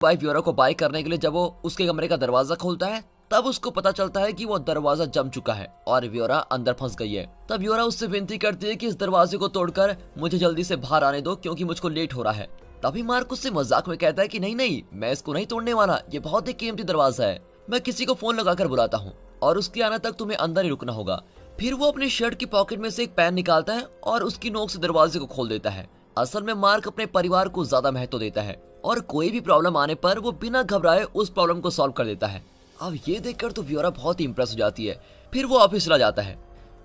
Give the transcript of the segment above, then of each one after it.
भाई व्योरा को बाय करने के लिए जब वो उसके कमरे का दरवाजा खोलता है तब उसको पता चलता है कि वो दरवाजा जम चुका है और व्योरा अंदर फंस गई है। तब व्योरा उससे विनती करती है कि इस दरवाजे को तोड़कर मुझे जल्दी से बाहर आने दो क्योंकि मुझको लेट हो रहा है। तभी मार्क उससे मजाक में कहता है कि नहीं नहीं, मैं इसको नहीं तोड़ने वाला, ये बहुत ही कीमती दरवाजा है, मैं किसी को फोन लगाकर बुलाता हूँ और उसके आने तक तुम्हें अंदर ही रुकना होगा। फिर वो अपनी शर्ट की पॉकेट में से एक पेन निकालता है और उसकी नोक से दरवाजे को खोल देता है। असल में मार्क अपने परिवार को ज्यादा महत्व देता है और कोई भी प्रॉब्लम आने पर वो बिना घबराए उस प्रॉब्लम को सॉल्व कर देता है। अब ये देखकर तो व्योरा बहुत ही इंप्रेस हो जाती है। फिर वो ऑफिस चला जाता है।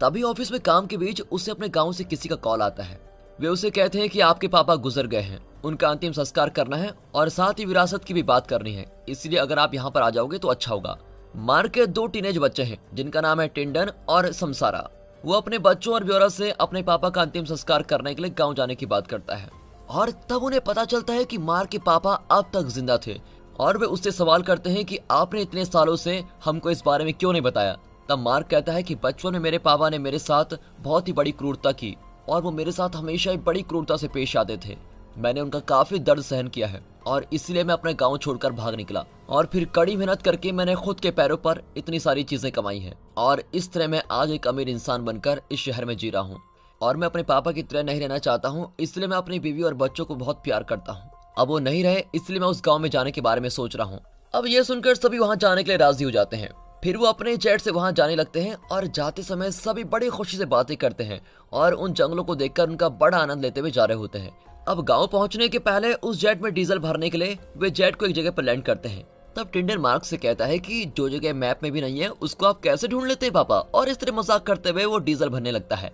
तभी ऑफिस में काम के बीच उसे अपने गांव से किसी का कॉल आता है। वे उसे कहते हैं कि आपके पापा गुजर गए हैं, उनका अंतिम संस्कार करना है और साथ ही विरासत की भी बात करनी है, इसलिए अगर आप यहाँ पर आ जाओगे तो अच्छा होगा। मार्क के 2 टीनेज बच्चे हैं जिनका नाम है टिंडन और समसारा। वो अपने बच्चों और व्योरा से अपने पापा का अंतिम संस्कार करने के लिए गाँव जाने की बात करता है और तब उन्हें पता चलता है कि मार्क के पापा अब तक जिंदा थे और वे उससे सवाल करते हैं कि आपने इतने सालों से हमको इस बारे में क्यों नहीं बताया। तब मार्क कहता है कि बचपन में मेरे पापा ने मेरे साथ बहुत ही बड़ी क्रूरता की और वो मेरे साथ हमेशा ही बड़ी क्रूरता से पेश आते थे। मैंने उनका काफी दर्द सहन किया है और इसलिए मैं अपने गांव छोड़कर भाग निकला और फिर कड़ी मेहनत करके मैंने खुद के पैरों पर इतनी सारी चीजें कमाई हैं और इस तरह मैं आज एक अमीर इंसान बनकर इस शहर में जी रहा हूँ और मैं अपने पापा की तरह नहीं रहना चाहता हूँ, इसलिए मैं अपनी बीवी और बच्चों को बहुत प्यार करता हूँ। अब वो नहीं रहे इसलिए मैं उस गांव में जाने के बारे में सोच रहा हूँ। अब ये सुनकर सभी वहां जाने के लिए राजी हो जाते हैं। फिर वो अपने जेट से वहां जाने लगते हैं और जाते समय सभी बड़ी खुशी से बातें करते हैं और उन जंगलों को देखकर उनका बड़ा आनंद लेते हुए जा रहे होते हैं। अब गाँव पहुंचने के पहले उस जेट में डीजल भरने के लिए वे जेट को एक जगह पर लैंड करते हैं। तब टिंडर मार्क से कहता है कि जो जगह मैप में भी नहीं है उसको आप कैसे ढूंढ लेते हैं पापा, और इस तरह मजाक करते हुए वो डीजल भरने लगता है।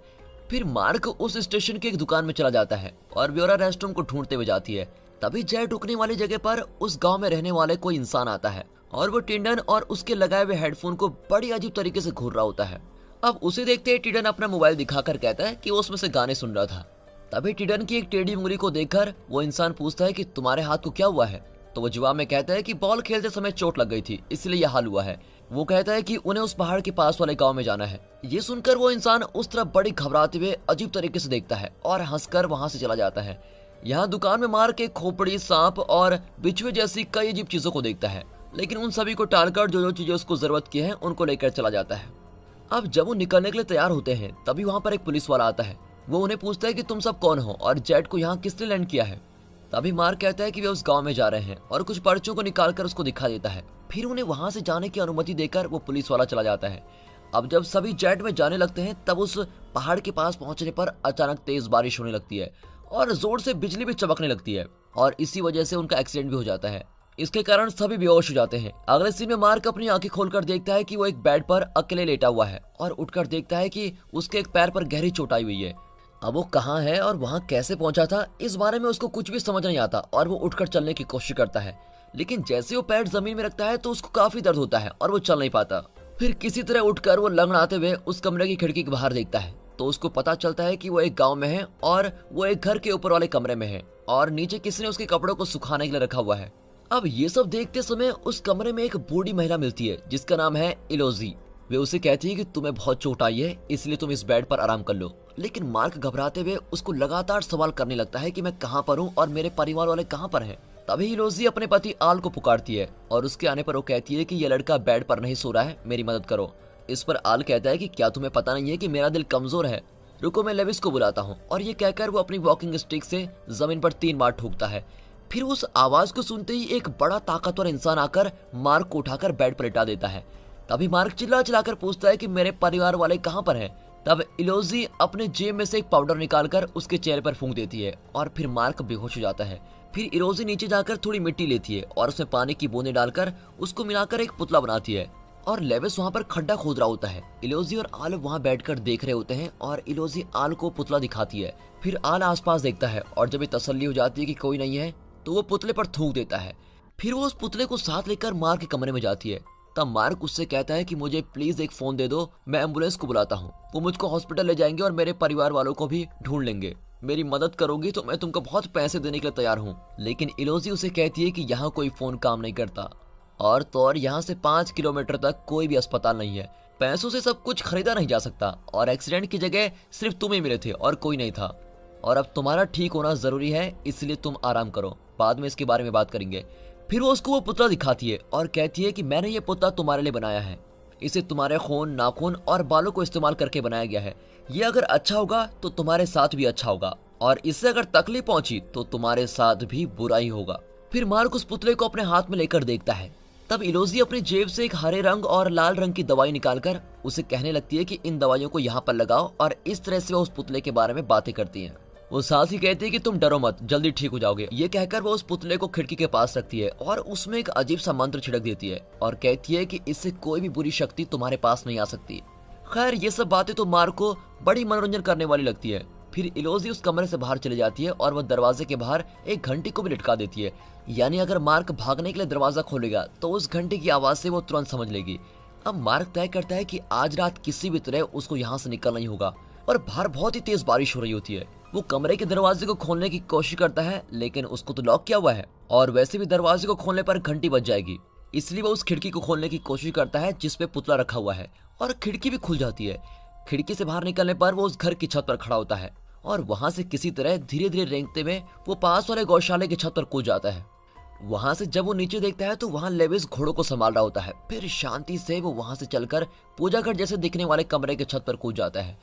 फिर मार्क उस स्टेशन की एक दुकान में चला जाता है और व्योरा रेस्टरूम को ढूंढते हुए जाती है। तभी जेट रुकने वाली जगह पर उस गांव में रहने वाले कोई इंसान आता है और वो टिंडन और उसके लगाए हुए हेडफोन को बड़ी अजीब तरीके से घूर रहा होता है। अब उसे देखते ही टिंडन अपना मोबाइल दिखाकर कहता है कि वो उसमें से गाने सुन रहा था। तभी टिंडन की एक टेढ़ी उंगली को देखकर वो इंसान पूछता है कि तुम्हारे हाथ को क्या हुआ है। तो वो जवाब में कहता है कि बॉल खेलते समय चोट लग गई थी इसलिए यह हाल हुआ है। वो कहता है कि उन्हें उस पहाड़ के पास वाले गांव में जाना है। ये सुनकर वो इंसान उस तरफ बड़ी घबराते हुए अजीब तरीके से देखता है और हंसकर वहां से चला जाता है। यहाँ दुकान में मार के खोपड़ी, सांप और बिच्छुए जैसी कई अजीब चीजों को देखता है, लेकिन उन सभी को टालकर जो जो चीजें उसको जरूरत की है उनको लेकर चला जाता है। अब जब वो निकलने के लिए तैयार होते हैं तभी वहां पर एक पुलिस वाला आता है। वो उन्हें पूछता है कि तुम सब कौन हो और जेट को यहाँ किसने लैंड किया है। तभी मार्क कहता है कि वे उस गांव में जा रहे हैं और कुछ पर्चों को निकालकर उसको दिखा देता है। फिर उन्हें वहां से जाने की अनुमति देकर वो पुलिस वाला चला जाता है। अब जब सभी जेट में जाने लगते हैं तब उस पहाड़ के पास पहुंचने पर अचानक तेज बारिश होने लगती है और जोर से बिजली भी चमकने लगती है और इसी वजह से उनका एक्सीडेंट भी हो जाता है। इसके कारण सभी बेहोश हो जाते हैं। अगले सीन में मार्क अपनी आंखें खोलकर देखता है कि वो एक बेड पर अकेले लेटा हुआ है और उठकर देखता है कि उसके एक पैर पर गहरी चोट आई हुई है। अब वो कहाँ है और वहां कैसे पहुंचा था इस बारे में उसको कुछ भी समझ नहीं आता और वो उठकर चलने की कोशिश करता है, लेकिन जैसे वो पैर जमीन में रखता है तो उसको काफी दर्द होता है और वो चल नहीं पाता। फिर किसी तरह उठकर वो लंगड़ाते हुए उस कमरे की खिड़की के बाहर देखता है तो उसको पता चलता है कि वो एक गांव में है और वो एक घर के ऊपर वाले कमरे में है और नीचे किसी ने उसके कपड़ों को सुखाने के लिए रखा हुआ है। अब ये सब देखते समय उस कमरे में एक बूढ़ी महिला मिलती है जिसका नाम है इलोजी। वे उसे कहती है कि तुम्हें बहुत चोट आई है इसलिए तुम इस बेड पर आराम कर लो, लेकिन मार्क घबराते हुए उसको लगातार सवाल करने लगता है कि मैं कहाँ पर हूँ और मेरे परिवार वाले कहाँ पर हैं। तभी इलोजी अपने पति आल को पुकारती है और उसके आने पर वो कहती है कि यह लड़का बेड पर नहीं सो रहा है, मेरी मदद करो। इस पर आल कहता है कि क्या तुम्हें पता नहीं है कि मेरा दिल कमजोर है, रुको मैं लेविस को बुलाता हूँ। और ये कहकर वो अपनी वॉकिंग स्टिक से जमीन पर 3 बार ठोकता है। फिर उस आवाज को सुनते ही एक बड़ा ताकतवर इंसान आकर मार्क को उठाकर बेड पर लिटा देता है। तभी मार्क चिल्ला चिल्लाकर पूछता है कि मेरे परिवार वाले कहाँ पर हैं। तब इलोजी अपने जेब में से एक पाउडर निकालकर उसके चेहरे पर फूंक देती है और फिर मार्क बेहोश हो जाता है। फिर इलोजी नीचे जाकर थोड़ी मिट्टी लेती है और उसमें पानी की बूंदें डालकर उसको मिलाकर एक पुतला बनाती है और लेविस वहां पर खड्डा खोद रहा होता है। इलोजी और आल वहां बैठकर देख रहे होते हैं और इलोजी आल को पुतला दिखाती है। फिर आल आसपास देखता है और जब ये तसल्ली हो जाती है कि कोई नहीं है तो वो पुतले पर थूक देता है। फिर वो उस पुतले को साथ लेकर मार्क के कमरे में जाती है। तब मार्क उससे कहता है कि मुझे प्लीज एक फोन दे दो, मैं एम्बुलेंस को बुलाता हूँ, वो मुझको हॉस्पिटल ले जाएंगे और मेरे परिवार वालों को भी ढूंढ लेंगे। मेरी मदद करोगी तो मैं तुमको बहुत पैसे देने के लिए तैयार हूँ। लेकिन इलोजी उसे कहती है कि यहाँ कोई फोन काम नहीं करता और तो और यहाँ से 5 किलोमीटर तक कोई भी अस्पताल नहीं है, पैसों से सब कुछ खरीदा नहीं जा सकता और एक्सीडेंट की जगह सिर्फ तुम ही मिले थे और कोई नहीं था और अब तुम्हारा ठीक होना जरूरी है, इसलिए तुम आराम करो, बाद में इसके बारे में बात करेंगे। फिर वो उसको वो पुतला दिखाती है और कहती है कि मैंने ये पुतला तुम्हारे लिए बनाया है। इसे तुम्हारे खून, नाखून और बालों को इस्तेमाल करके बनाया गया है। ये अगर अच्छा होगा तो तुम्हारे साथ भी अच्छा होगा, और इससे अगर तकलीफ पहुंची तो तुम्हारे साथ भी बुरा ही होगा। फिर मार्क उस पुतले को अपने हाथ में लेकर देखता है। तब इलोजी अपनी जेब से एक हरे रंग और लाल रंग की दवाई निकालकर उसे कहने लगती है कि इन दवाइयों को यहाँ पर लगाओ, और इस तरह से वो उस पुतले के बारे में बातें करती है। वो साथ ही कहती है कि तुम डरो मत, जल्दी ठीक हो जाओगे। ये कहकर वो उस पुतले को खिड़की के पास रखती है और उसमें एक अजीब सा मंत्र छिड़क देती है और कहती है कि इससे कोई भी बुरी शक्ति तुम्हारे पास नहीं आ सकती। खैर, ये सब बातें तो मार्क को बड़ी मनोरंजन करने वाली लगती है। फिर इलोजी उस कमरे से बाहर चली जाती है और वह दरवाजे के बाहर एक घंटी को भी लटका देती है, यानी अगर मार्क भागने के लिए दरवाजा खोलेगा तो उस घंटी की आवाज से वो तुरंत समझ लेगी। अब मार्क तय करता है कि आज रात किसी भी तरह उसको यहाँ से निकलना ही होगा। और बाहर बहुत ही तेज बारिश हो रही होती है। वो कमरे के दरवाजे को खोलने की कोशिश करता है, लेकिन उसको तो लॉक किया हुआ है और वैसे भी दरवाजे को खोलने पर घंटी बज जाएगी। इसलिए वो उस खिड़की को खोलने की कोशिश करता है जिसपे पुतला रखा हुआ है, और खिड़की भी खुल जाती है। खिड़की से बाहर निकलने पर वो उस घर की छत पर खड़ा होता है और वहां से किसी तरह धीरे धीरे रेंगते हुए वो पास वाले गौशाले की छत पर कूद जाता है। वहां से जब वो नीचे देखता है तो वहां लेविस घोड़ों को संभाल रहा होता है। फिर शांति से वो वहां से चलकर पूजा घर जैसे दिखने वाले कमरे के छत पर कूद जाता है।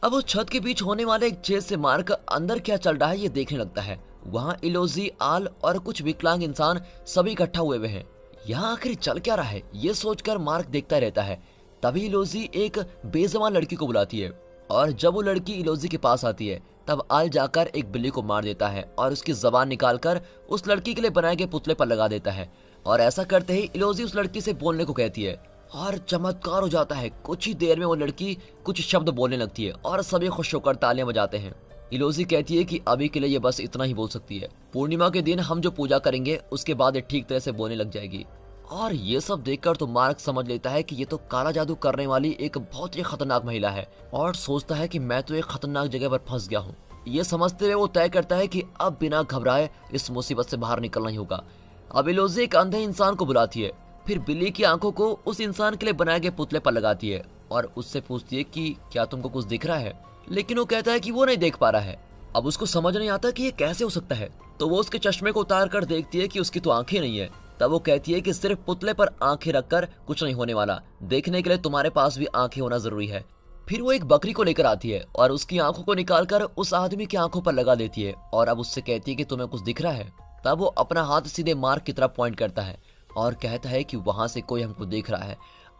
अब उस छत के बीच होने वाले एक छेद से मार्क अंदर क्या चल रहा है ये देखने लगता है। वहाँ इलोजी, आल और कुछ विकलांग इंसान सभी इकट्ठा हुए हैं। यहाँ आखिर चल क्या रहा है ये सोचकर मार्क देखता रहता है। तभी इलोजी एक बेजबान लड़की को बुलाती है, और जब वो लड़की इलोजी के पास आती है तब आल जाकर एक बिल्ली को मार देता है और उसकी जबान निकालकर उस लड़की के लिए बनाए गए पुतले पर लगा देता है। और ऐसा करते ही इलोजी उस लड़की से बोलने को कहती है और चमत्कार हो जाता है। कुछ ही देर में वो लड़की कुछ शब्द बोलने लगती है और सभी खुश होकर तालियां बजाते हैं। इलोजी कहती है कि अभी के लिए ये बस इतना ही बोल सकती है। पूर्णिमा के दिन हम जो पूजा करेंगे उसके बाद ये ठीक तरह से बोलने लग जाएगी। और ये सब देखकर तो मार्क समझ लेता है कि ये तो काला जादू करने वाली एक बहुत ही खतरनाक महिला है, और सोचता है कि मैं तो एक खतरनाक जगह पर फंस गया हूँ। ये समझते हुए वो तय करता है कि अब बिना घबराए इस मुसीबत से बाहर निकलना ही होगा। अब इलोजी एक अंधे इंसान को बुलाती है, फिर बिल्ली की आंखों को उस इंसान के लिए बनाए गए पुतले पर लगाती है और उससे पूछती है कि क्या तुमको कुछ दिख रहा है, लेकिन वो कहता है कि वो नहीं देख पा रहा है। अब उसको समझ नहीं आता कि ये कैसे हो सकता है, तो वो उसके चश्मे को उतार कर देखती है कि उसकी तो आंखें नहीं है। तब वो कहती है कि सिर्फ पुतले पर आंखें रखकर कुछ नहीं होने वाला, देखने के लिए तुम्हारे पास भी आंखें होना जरूरी है। फिर वो एक बकरी को लेकर आती है और उसकी आंखों को निकालकर उस आदमी की आंखों पर लगा देती है, और अब उससे कहती है कि तुम्हें कुछ दिख रहा है। तब वो अपना हाथ सीधे मार्क की तरफ पॉइंट करता है और कहता है कि वहां से कोई हमको देख रहा है।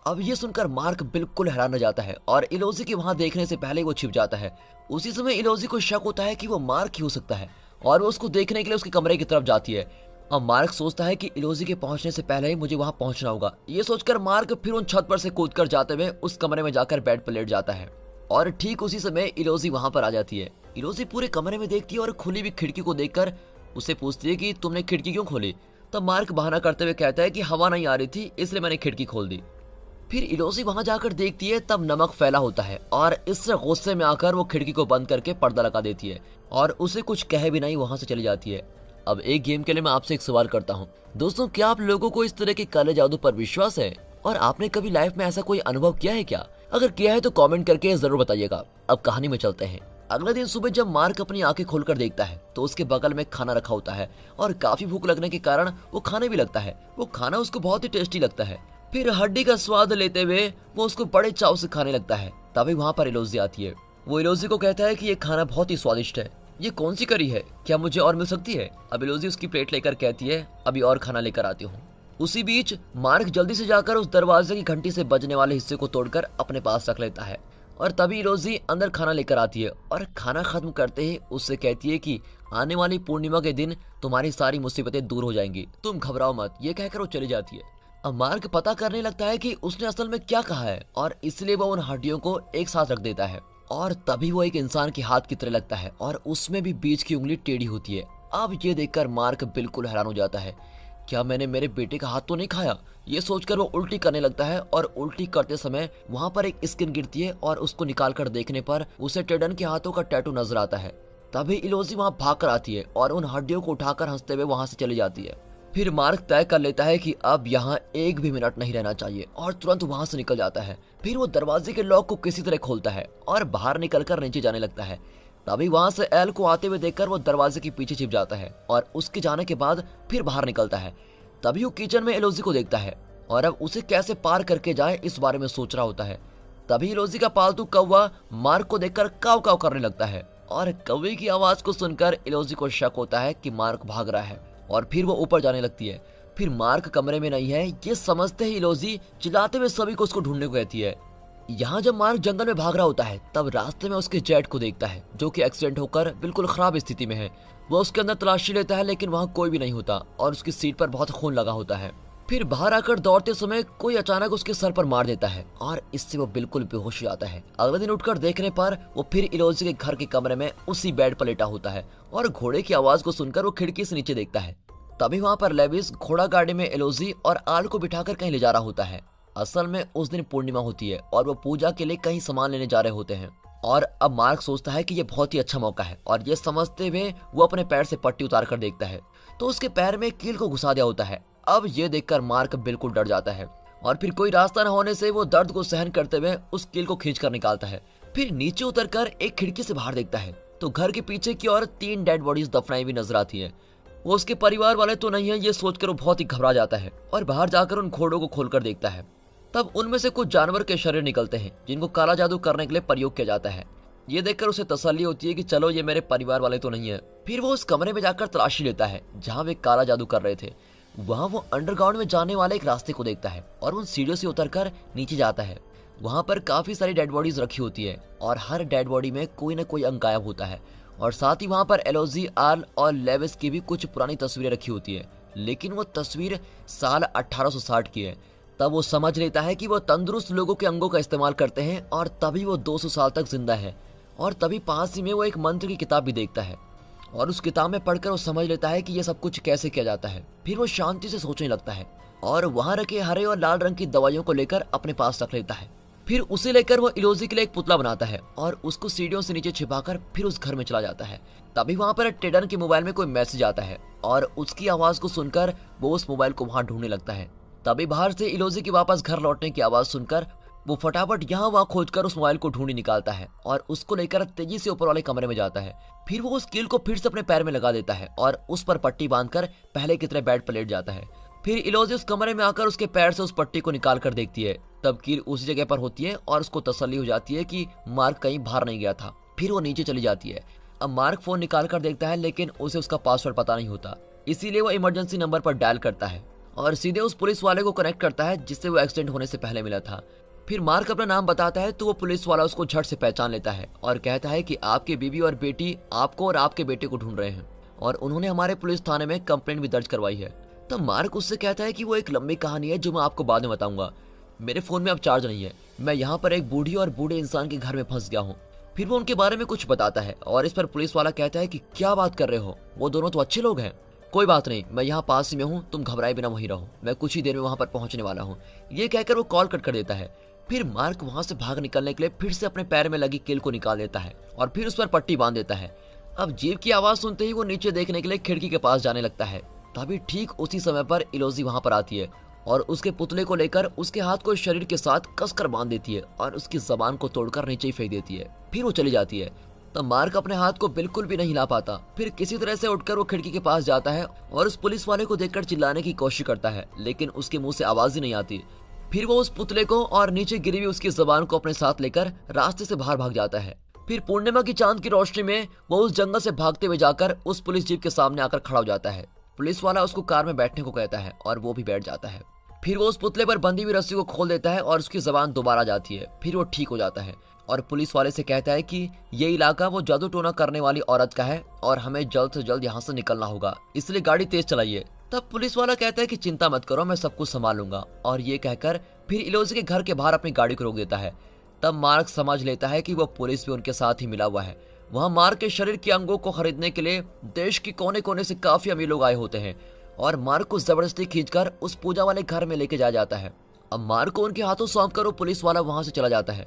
अब ये सुनकर मार्क बिल्कुल हैरान हो जाता है और इलोजी के वहां देखने से पहले वो छिप जाता है। उसी समय इलोजी को शक होता है कि वो मार्क ही हो सकता है, और वो उसको देखने के लिए उसके कमरे की तरफ जाती है। अब मार्क सोचता है कि इलोजी के पहुंचने से पहले ही मुझे वहां पहुंचना होगा। ये सोचकर मार्क फिर उन छत पर से कूदकर जाते हुए उस कमरे में जाकर बेड पर लेट जाता है, और ठीक उसी समय इलोजी वहां पर आ जाती है। इलोजी पूरे कमरे में देखती है और खुली हुई खिड़की को देखकर उसे पूछती है कि तुमने खिड़की क्यों खोली। तब मार्क बहाना करते हुए कहता है कि हवा नहीं आ रही थी इसलिए मैंने खिड़की खोल दी। फिर इलोजी वहां जाकर देखती है तब नमक फैला होता है, और इससे गुस्से में आकर वो खिड़की को बंद करके पर्दा लगा देती है और उसे कुछ कहे भी नहीं वहां से चली जाती है। अब एक गेम के लिए मैं आपसे एक सवाल करता हूँ दोस्तों, क्या आप लोगों को इस तरह के काले जादू पर विश्वास है, और आपने कभी लाइफ में ऐसा कोई अनुभव किया है क्या? अगर किया है तो कमेंट करके जरूर बताइएगा। अब कहानी में चलते हैं। अगले दिन सुबह जब मार्क अपनी आंखें खोलकर देखता है तो उसके बगल में खाना रखा होता है, और काफी भूख लगने के कारण वो खाने भी लगता है। वो खाना उसको बहुत ही टेस्टी लगता है। फिर हड्डी का स्वाद लेते हुए वो उसको बड़े चाव से खाने लगता है। तभी वहां पर इलोजी आती है। वो इलोजी को कहता है कि ये खाना बहुत ही स्वादिष्ट है, ये कौन सी करी है, क्या मुझे और मिल सकती है? अब इलोजी उसकी प्लेट लेकर कहती है अभी और खाना लेकर आती हूँ। उसी बीच मार्क जल्दी से जाकर उस दरवाजे की घंटी से बजने वाले हिस्से को तोड़कर अपने पास रख लेता है, और तभी इलोजी अंदर खाना लेकर आती है और खाना खत्म करते ही उससे कहती है कि आने वाली पूर्णिमा के दिन तुम्हारी सारी मुसीबतें दूर हो जाएंगी, तुम घबराओ मत। ये कहकर वो चली जाती है। अब मार्क पता करने लगता है कि उसने असल में क्या कहा है, और इसलिए वो उन हड्डियों को एक साथ रख देता है, और तभी वो एक इंसान के हाथ की तरह लगता है और उसमें भी बीच की उंगली टेढ़ी होती है। अब ये देखकर मार्क बिल्कुल हैरान हो जाता है, क्या मैंने मेरे बेटे का हाथ तो नहीं खाया? ये सोचकर वो उल्टी करने लगता है, और उल्टी करते समय वहां पर एक स्किन गिरती है और उसको निकालकर देखने पर उसे टेडन के हाथों का टैटू नजर आता है। तभी इलोजी वहां भाग कर आती है और उन हड्डियों को उठाकर हंसते हुए वहां से चली जाती है। फिर मार्क तय कर लेता है कि अब यहाँ एक भी मिनट नहीं रहना चाहिए, और तुरंत वहां से निकल जाता है। फिर वो दरवाजे के लॉक को किसी तरह खोलता है और बाहर निकलकर नीचे जाने लगता है। तभी वहां से एल को आते हुए देखकर वो दरवाजे के पीछे छिप जाता है, और उसके जाने के बाद फिर बाहर निकलता है। तभी वो किचन में इलोजी को देखता है और अब उसे कैसे पार करके जाए इस बारे में सोच रहा होता है। तभी इलोजी का पालतू कौवा मार्क को देखकर काव काव करने लगता है और कौवे की आवाज को सुनकर इलोजी को शक होता है कि मार्क भाग रहा है और फिर वो ऊपर जाने लगती है। फिर मार्क कमरे में नहीं है ये समझते ही इलोजी चिल्लाते हुए सभी को उसको ढूंढने को कहती है। यहाँ जब मार्क जंगल में भाग रहा होता है तब रास्ते में उसके जेट को देखता है जो कि एक्सीडेंट होकर बिल्कुल खराब स्थिति में है। वो उसके अंदर तलाशी लेता है लेकिन वहाँ कोई भी नहीं होता और उसकी सीट पर बहुत खून लगा होता है। फिर बाहर आकर दौड़ते समय कोई अचानक उसके सर पर मार देता है और इससे वो बिल्कुल बेहोश हो जाता है। अगले दिन उठकर देखने पर वो फिर इलोजी के घर के कमरे में उसी बेड पर लेटा होता है और घोड़े की आवाज को सुनकर वो खिड़की से नीचे देखता है। तभी वहाँ पर लेविस घोड़ा गाड़ी में इलोजी और आल को बिठाकर कहीं ले जा रहा होता है। असल में उस दिन पूर्णिमा होती है और वो पूजा के लिए कहीं सामान लेने जा रहे होते हैं और अब मार्क सोचता है कि ये बहुत ही अच्छा मौका है और ये समझते हुए वो अपने पैर से पट्टी उतार कर देखता है तो उसके पैर में कील को घुसा दिया होता है। अब ये देखकर मार्क बिल्कुल डर जाता है और फिर कोई रास्ता न होने से वो दर्द को सहन करते हुए उस कील को खींच कर निकालता है। फिर नीचे उतरकर एक खिड़की से बाहर देखता है तो घर के पीछे की ओर 3 डेड बॉडीज दफनाई हुई नजर आती है। वो उसके परिवार वाले तो नहीं है ये सोचकर वो बहुत ही घबरा जाता है और बाहर जाकर उन घोड़ों को खोलकर देखता है। तब उनमें से कुछ जानवर के शरीर निकलते हैं जिनको काला जादू करने के लिए प्रयोग किया जाता है। ये देखकर उसे तसल्ली होती है कि चलो ये मेरे परिवार वाले तो नहीं है। फिर वो उस कमरे में जाकर तलाशी लेता है जहाँ वे काला जादू कर रहे थे। वहाँ वो अंडरग्राउंड में जाने वाले एक रास्ते को देखता है और उन सीढ़ियों से उतरकर नीचे जाता है। वहाँ पर काफी सारी डेड बॉडीज रखी होती है और हर डेड बॉडी में कोई न कोई अंग गायब होता है और साथ ही वहाँ पर इलोजी, आल और लेविस की भी कुछ पुरानी तस्वीरें रखी होती है लेकिन वो तस्वीर साल 1860 की है। तब वो समझ लेता है कि वो तंदुरुस्त लोगों के अंगों का इस्तेमाल करते हैं और तभी वो 200 साल तक जिंदा है। और तभी पास ही में वो एक मंत्र की किताब भी देखता है और उस किताब में पढ़कर वो समझ लेता है कि ये सब कुछ कैसे किया जाता है। फिर वो शांति से सोचने लगता है और वहाँ रखे हरे और लाल रंग की दवाइयों को लेकर अपने पास रख लेता है। फिर उसे लेकर वो इलोजी के लिए एक पुतला बनाता है और उसको सीढ़ियों से नीचे छिपाकर फिर उस घर में चला जाता है। तभी वहाँ पर टेडन के मोबाइल में कोई मैसेज आता है और उसकी आवाज को सुनकर वो उस मोबाइल को वहाँ ढूंढने लगता है। तभी बाहर से इलोजी की वापस घर लौटने की आवाज सुनकर वो फटाफट यहाँ वहाँ खोजकर उस मोबाइल को ढूंढी निकालता है और उसको लेकर तेजी से ऊपर वाले कमरे में जाता है। फिर वो उस कील को फिर से अपने पैर में लगा देता है और उस पर पट्टी बांधकर पहले की तरह बेड पर लेट जाता है। फिर इलोजी उस कमरे में आकर उसके पैर से उस पट्टी को निकाल कर देखती है। तब कील उसी जगह पर होती है और उसको तसल्ली हो जाती है कि मार्क कहीं बाहर नहीं गया था। फिर वो नीचे चली जाती है। अब मार्क फोन निकाल कर देखता है लेकिन उसे उसका पासवर्ड पता नहीं होता, इसीलिए वो इमरजेंसी नंबर पर डायल करता है और सीधे उस पुलिस वाले को कनेक्ट करता है जिससे वो एक्सीडेंट होने से पहले मिला था। फिर मार्क अपना नाम बताता है तो वो पुलिस वाला उसको झट से पहचान लेता है और कहता है कि आपकी बीवी और बेटी आपको और आपके बेटे को ढूंढ रहे हैं और उन्होंने हमारे पुलिस थाने में कंप्लेंट भी दर्ज करवाई है। तब मार्क उससे कहता है कि वो एक लंबी कहानी है जो मैं आपको बाद में बताऊंगा। मेरे फोन में अब चार्ज नहीं है, मैं यहाँ पर एक बूढ़ी और बूढ़े इंसान के घर में फंस गया हूँ। फिर वो उनके बारे में कुछ बताता है और इस पर पुलिस वाला कहता है कि क्या बात कर रहे हो, वो दोनों तो अच्छे लोग हैं। कोई बात नहीं, मैं यहाँ पास ही में हूँ, तुम घबराए बिना वहीं रहो, मैं कुछ ही देर में वहाँ पर पहुँचने वाला हूँ। ये कहकर वो कॉल कट कर देता है। फिर मार्क वहाँ से भाग निकलने के लिए फिर से अपने पैर में लगी कील को निकाल देता है और फिर उस पर पट्टी बांध देता है। अब जीप की आवाज सुनते ही वो नीचे देखने के लिए खिड़की के पास जाने लगता है। तभी ठीक उसी समय पर इलोजी वहाँ पर आती है और उसके पुतले को लेकर उसके हाथ को शरीर के साथ कसकर बांध देती है और उसकी जबान को तोड़कर नीचे ही फेंक देती है। फिर वो चली जाती है। तब मार्क अपने हाथ को बिल्कुल भी नहीं हिला पाता। फिर किसी तरह से उठकर वो खिड़की के पास जाता है और उस पुलिस वाले को देखकर चिल्लाने की कोशिश करता है लेकिन उसके मुंह से आवाज ही नहीं आती। फिर वो उस पुतले को और नीचे गिरी हुई उसकी जबान को अपने साथ लेकर रास्ते से बाहर भाग जाता है। फिर पूर्णिमा की चांद की रोशनी में वो उस जंगल से भागते हुए जाकर उस पुलिस जीप के सामने आकर खड़ा हो जाता है। पुलिस वाला उसको कार में बैठने को कहता है और वो भी बैठ जाता है। फिर वो उस पुतले पर बंधी हुई रस्सी को खोल देता है और उसकी जबान दोबारा जाती है। फिर वो ठीक हो जाता है और पुलिस वाले से कहता है कि ये इलाका वो जादू टोना करने वाली औरत का है और हमें जल्द से जल्द यहाँ से निकलना होगा, इसलिए गाड़ी तेज चलाइए। तब पुलिस वाला कहता है कि चिंता मत करो, मैं सब कुछ संभालूंगा। और ये कहकर फिर इलोजी के घर के बाहर अपनी गाड़ी को रोक देता है। तब मार्क समझ लेता है कि वो पुलिस भी उनके साथ ही मिला हुआ है। वहाँ मार्क के शरीर के अंगों को खरीदने के लिए देश के कोने कोने से काफी अमीर लोग आए होते हैं और मार्क को जबरदस्ती खींचकर उस पूजा वाले घर में लेके जाया जाता है। अब मार्क को उनके हाथों सौंपकर वो पुलिस वाला वहां से चला जाता है।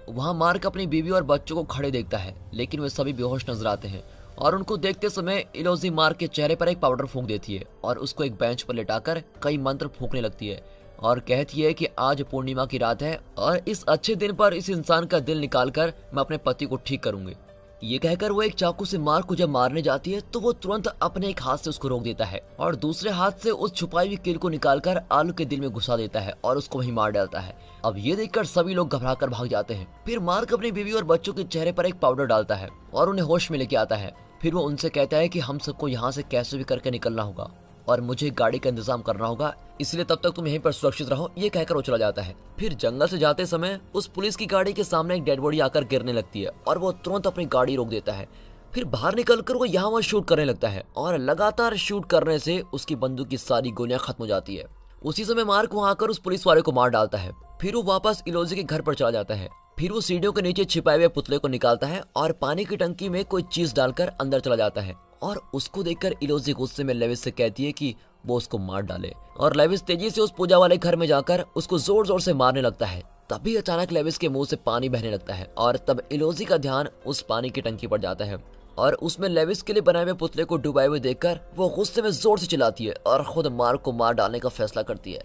वहाँ मार्क अपनी बीवी और बच्चों को खड़े देखता है लेकिन वे सभी बेहोश नजर आते हैं और उनको देखते समय इलोजी मार्क के चेहरे पर एक पाउडर फूंक देती है और उसको एक बेंच पर लेटाकर कई मंत्र फूंकने लगती है और कहती है कि आज पूर्णिमा की रात है और इस अच्छे दिन पर इस इंसान का दिल निकालकर मैं अपने पति को ठीक करूंगी। ये कहकर वो एक चाकू से मार्क को जब मारने जाती है तो वो तुरंत अपने एक हाथ से उसको रोक देता है और दूसरे हाथ से उस छुपाई हुई कील को निकालकर आलू के दिल में घुसा देता है और उसको वहीं मार डालता है। अब ये देखकर सभी लोग घबराकर भाग जाते हैं। फिर मार्क अपनी बीवी और बच्चों के चेहरे पर एक पाउडर डालता है और उन्हें होश में लेके आता है। फिर वो उनसे कहता है कि हम सबको यहाँ से कैसे भी करके निकलना होगा और मुझे गाड़ी का इंतजाम करना होगा, इसलिए तब तक तुम यहीं पर सुरक्षित रहो। ये कहकर वो चला जाता है। फिर जंगल से जाते समय उस पुलिस की गाड़ी के सामने एक डेड बॉडी आकर गिरने लगती है और वो तुरंत अपनी गाड़ी रोक देता है। फिर बाहर निकलकर वो यहाँ वहाँ शूट करने लगता है और लगातार शूट करने से उसकी बंदूक की सारी गोलियां खत्म हो जाती है। उसी समय मार्क वहाँ आकर उस पुलिस वाले को मार डालता है। फिर वो वापस इलोजी के घर पर चला जाता है। फिर वो सीढ़ियों के नीचे छिपाए हुए पुतले को निकालता है और पानी की टंकी में कोई चीज डालकर अंदर चला जाता है और उसको देखकर इलोजी गुस्से में लेविस से कहती है कि वो उसको मार डाले और लेविस तेजी से उस पूजा वाले घर में जाकर उसको जोर जोर से मारने लगता है। तभी अचानक लेविस के मुंह से पानी बहने लगता है और तब इलोजी का ध्यान उस पानी की टंकी पर जाता है और उसमें लेविस के लिए बनाए हुए पुतले को डुबाए हुए देखकर वो गुस्से में जोर से चिल्लाती है और खुद मार्क को मार डालने का फैसला करती है।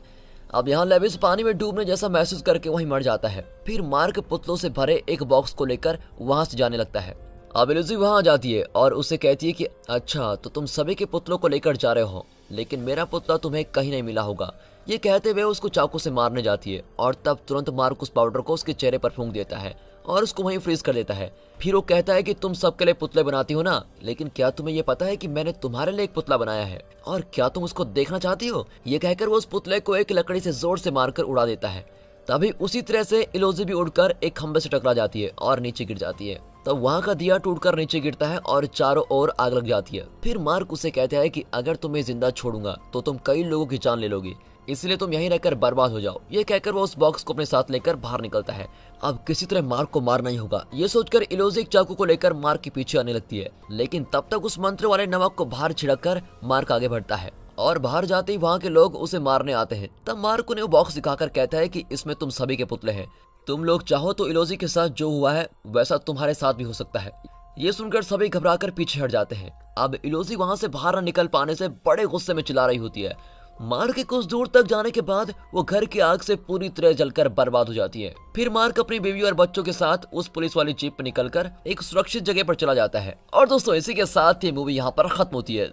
अब यहाँ लेविस पानी में डूबने जैसा महसूस करके वहीं मर जाता है। फिर मार्क पुतलों से भरे एक बॉक्स को लेकर वहां से जाने लगता है। अब इलोजी वहां आ जाती है और उससे कहती है कि अच्छा तो तुम सभी के पुतलों को लेकर जा रहे हो, लेकिन मेरा पुतला तुम्हें कहीं नहीं मिला होगा। ये कहते हुए उसको चाकू से मारने जाती है और तब तुरंत मार्क उस पाउडर को उसके चेहरे पर फूंक देता है और उसको वहीं फ्रीज कर देता है। फिर वो कहता है कि तुम सबके लिए पुतले बनाती हो ना, लेकिन क्या तुम्हें ये पता है कि मैंने तुम्हारे लिए एक पुतला बनाया है और क्या तुम उसको देखना चाहती हो? ये कहकर वो उस पुतले को एक लकड़ी से जोर से मारकर उड़ा देता है। तभी उसी तरह से इलोजी भी उड़कर एक खंबे से टकरा जाती है और नीचे गिर जाती है। तब वहां का दिया टूटकर नीचे गिरता है और चारों ओर आग लग जाती है। फिर मार्क उसे कहता है कि अगर तुम्हें जिंदा छोड़ूंगा तो तुम कई लोगों की जान ले लोगी, इसलिए तुम यहीं रहकर बर्बाद हो जाओ। ये कहकर वो उस बॉक्स को अपने साथ लेकर बाहर निकलता है। अब किसी तरह मार्क को मारना ही होगा। ये सोचकर इलोजी एक चाकू को लेकर मार्क के पीछे आने लगती है, लेकिन तब तक उस मंत्र वाले नमक को बाहर छिड़क कर मार्क आगे बढ़ता है और बाहर जाते ही वहाँ के लोग उसे मारने आते हैं। तब मार्क उन्हें वो बॉक्स दिखाकर कहता है कि इसमें तुम सभी के पुतले हैं, तुम लोग चाहो तो इलोजी के साथ जो हुआ है वैसा तुम्हारे साथ भी हो सकता है। ये सुनकर सभी घबराकर पीछे हट जाते हैं। अब इलोजी वहां से बाहर न निकल पाने से बड़े गुस्से में चिल्ला रही होती है। मार्क के कुछ दूर तक जाने के बाद वो घर की आग से पूरी तरह जलकर बर्बाद हो जाती है। फिर मार्क अपनी बीवी और बच्चों के साथ उस पुलिस वाली जीप पर निकलकर एक सुरक्षित जगह पर चला जाता है। और दोस्तों इसी के साथ ये मूवी यहाँ पर खत्म होती है।